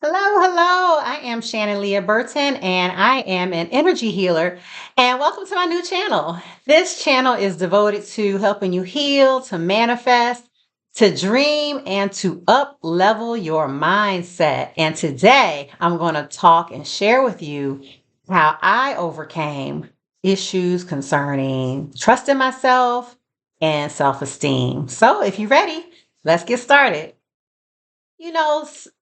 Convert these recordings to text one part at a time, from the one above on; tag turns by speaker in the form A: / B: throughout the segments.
A: Hello, hello. I am Shannon Leah Burton and I am an energy healer. And welcome to my new channel. This channel is devoted to helping you heal, to manifest, to dream, and to up level your mindset. And today I'm going to talk and share with you how I overcame issues concerning trust in myself and self esteem. So if you're ready, let's get started.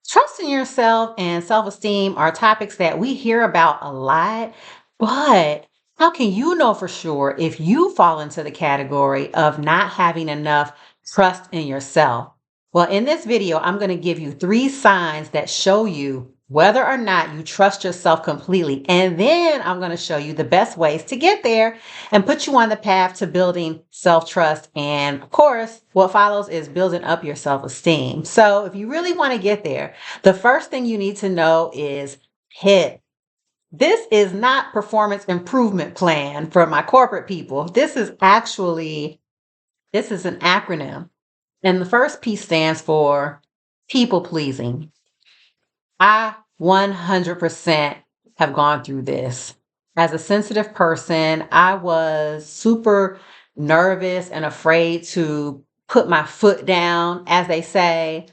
A: Trust in yourself and self esteem are topics that we hear about a lot, but how can you know for sure if you fall into the category of not having enough trust in yourself? Well, in this video, I'm going to give you three signs that show you whether or not you trust yourself completely. And then I'm going to show you the best ways to get there and put you on the path to building self trust. And of course, what follows is building up your self esteem. So, if you really want to get there, the first thing you need to know is HIT. This is not performance improvement plan for my corporate people. This is an acronym. And the first P stands for people pleasing. I 100% have gone through this. As a sensitive person, I was super nervous and afraid to put my foot down, as they say.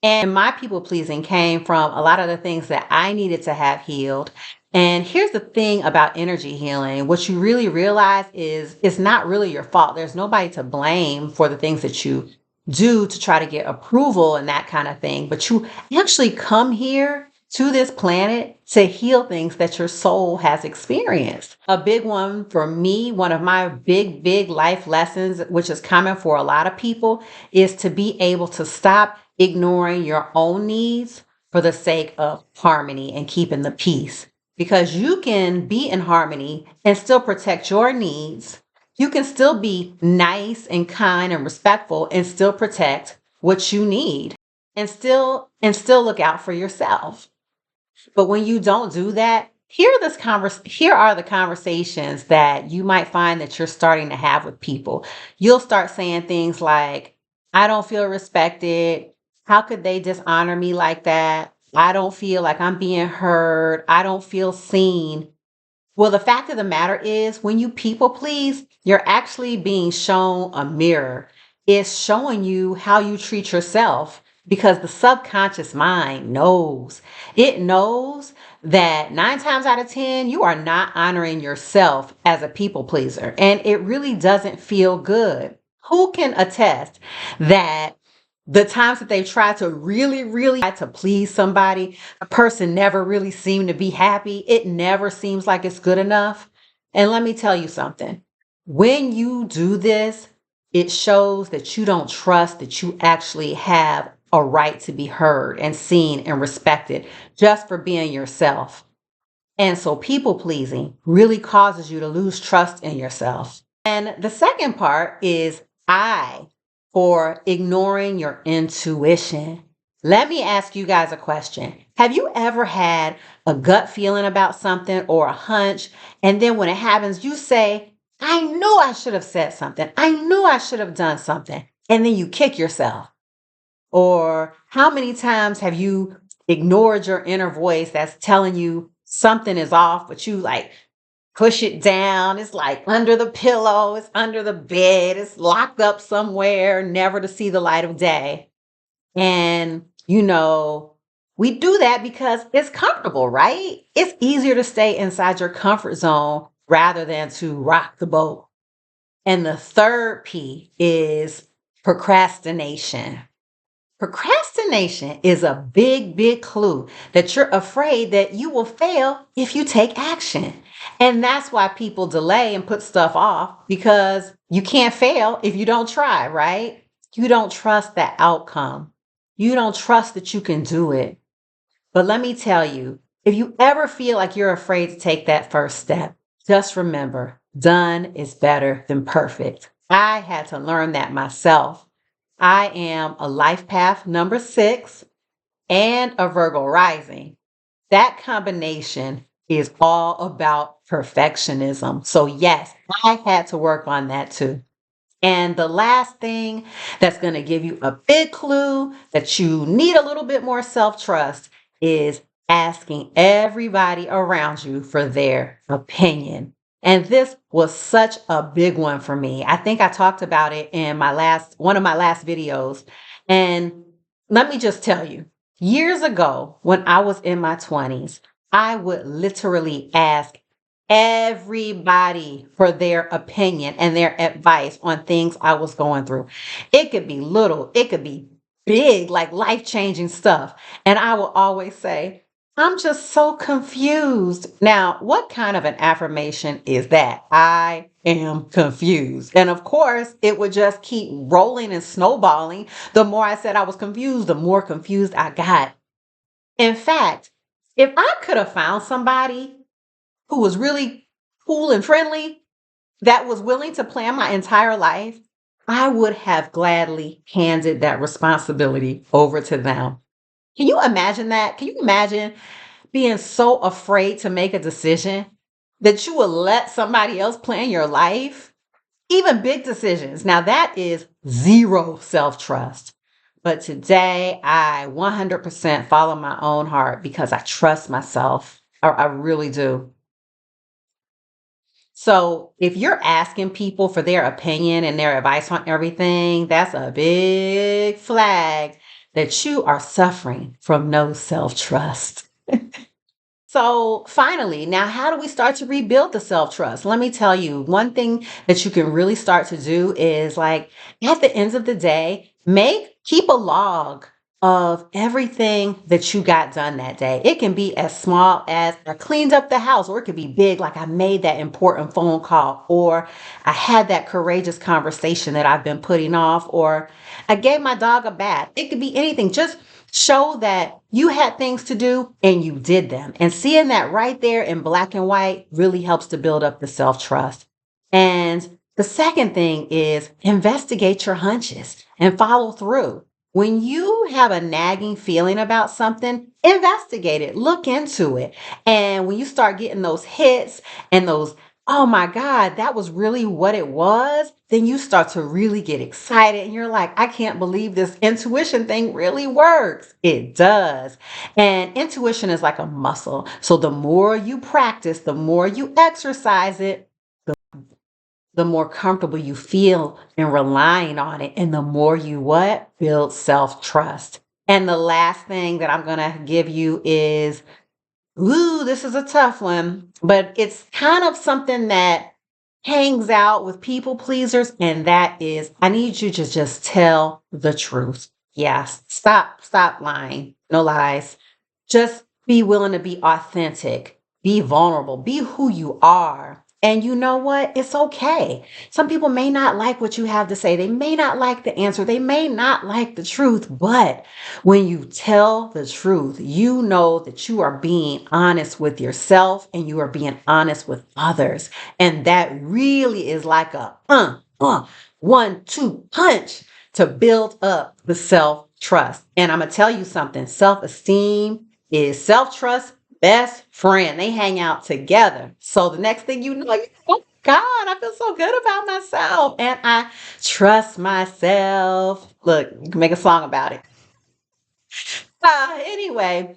A: And my people pleasing came from a lot of the things that I needed to have healed. And here's the thing about energy healing. What you really realize is it's not really your fault. There's nobody to blame for the things that you do to try to get approval and that kind of thing. But you actually come here to this planet to heal things that your soul has experienced. A big one for me, one of my big life lessons, which is common for a lot of people, is to be able to stop ignoring your own needs for the sake of harmony and keeping the peace. Because you can be in harmony and still protect your needs. You can still be nice and kind and respectful and still protect what you need and still look out for yourself. But when you don't do that, here are the conversations that you might find that you're starting to have with people. You'll start saying things like, I don't feel respected. How could they dishonor me like that? I don't feel like I'm being heard. I don't feel seen. Well, the fact of the matter is, when you people please, you're actually being shown a mirror. It's showing you how you treat yourself because the subconscious mind knows. It knows that 9 times out of 10, you are not honoring yourself as a people pleaser, and it really doesn't feel good. Who can attest that the times that they try to really try to please somebody, a person never really seemed to be happy. It never seems like it's good enough. And let me tell you something. When you do this, it shows that you don't trust that you actually have a right to be heard and seen and respected just for being yourself. And so people pleasing really causes you to lose trust in yourself. And the second part is I for ignoring your intuition. Let me ask you guys a question. Have you ever had a gut feeling about something or a hunch, and then when it happens, you say, I knew I should have said something. I knew I should have done something. And then you kick yourself. Or how many times have you ignored your inner voice that's telling you something is off, but you like push it down? It's like under the pillow, it's under the bed, it's locked up somewhere, never to see the light of day. And, we do that because it's comfortable, right? It's easier to stay inside your comfort zone rather than to rock the boat. And the third P is procrastination. Procrastination is a big clue that you're afraid that you will fail if you take action. And that's why people delay and put stuff off because you can't fail if you don't try, right? You don't trust that outcome. You don't trust that you can do it. But let me tell you, if you ever feel like you're afraid to take that first step, just remember, done is better than perfect. I had to learn that myself. I am a life path number 6 and a Virgo rising. That combination is all about perfectionism. So, yes, I had to work on that too. And the last thing that's going to give you a big clue that you need a little bit more self trust is asking everybody around you for their opinion. And this was such a big one for me. I think I talked about it in one of my last videos. And let me just tell you, years ago, when I was in my 20s, I would literally ask everybody for their opinion and their advice on things I was going through. It could be little, it could be big, like life changing stuff. And I will always say, I'm just so confused. Now, what kind of an affirmation is that? I am confused. And of course, it would just keep rolling and snowballing. The more I said I was confused, the more confused I got. In fact, if I could have found somebody who was really cool and friendly, that was willing to plan my entire life, I would have gladly handed that responsibility over to them. Can you imagine that? Can you imagine being so afraid to make a decision that you will let somebody else plan your life? Even big decisions. Now, that is zero self trust. But today, I 100% follow my own heart because I trust myself. I really do. So if you're asking people for their opinion and their advice on everything, that's a big flag that you are suffering from no self trust. So finally, now how do we start to rebuild the self trust? Let me tell you, one thing that you can really start to do is like at the end of the day, keep a log of everything that you got done that day. It can be as small as I cleaned up the house, or it could be big, like I made that important phone call, or I had that courageous conversation that I've been putting off, or I gave my dog a bath. It could be anything. Just show that you had things to do and you did them. And seeing that right there in black and white really helps to build up the self trust. And the second thing is investigate your hunches and follow through. When you have a nagging feeling about something, investigate it, look into it. And when you start getting those hits and those, oh my God, that was really what it was, then you start to really get excited and you're like, I can't believe this intuition thing really works. It does. And intuition is like a muscle. So the more you practice, the more you exercise it, the more comfortable you feel in relying on it. And the more you what? Build self-trust. And the last thing that I'm going to give you is, ooh, this is a tough one, but it's kind of something that hangs out with people pleasers. And that is, I need you to just tell the truth. Yes. Stop lying. No lies. Just be willing to be authentic, be vulnerable, be who you are. And you know what? It's okay. Some people may not like what you have to say. They may not like the answer. They may not like the truth. But when you tell the truth, you know that you are being honest with yourself and you are being honest with others. And that really is like a 1-2 punch to build up the self trust. And I'm going to tell you something, self esteem is self trust best friend. They hang out together. So the next thing you know, oh God, I feel so good about myself and I trust myself. Look, you can make a song about it. Anyway,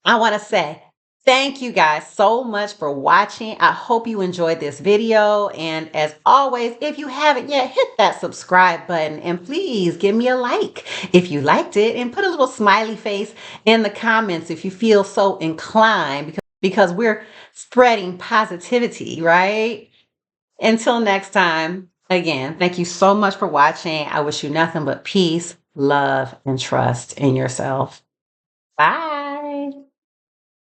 A: I want to say thank you guys so much for watching. I hope you enjoyed this video. And as always, if you haven't yet, hit that subscribe button and please give me a like if you liked it and put a little smiley face in the comments if you feel so inclined because we're spreading positivity, right? Until next time, again, thank you so much for watching. I wish you nothing but peace, love, and trust in yourself. Bye.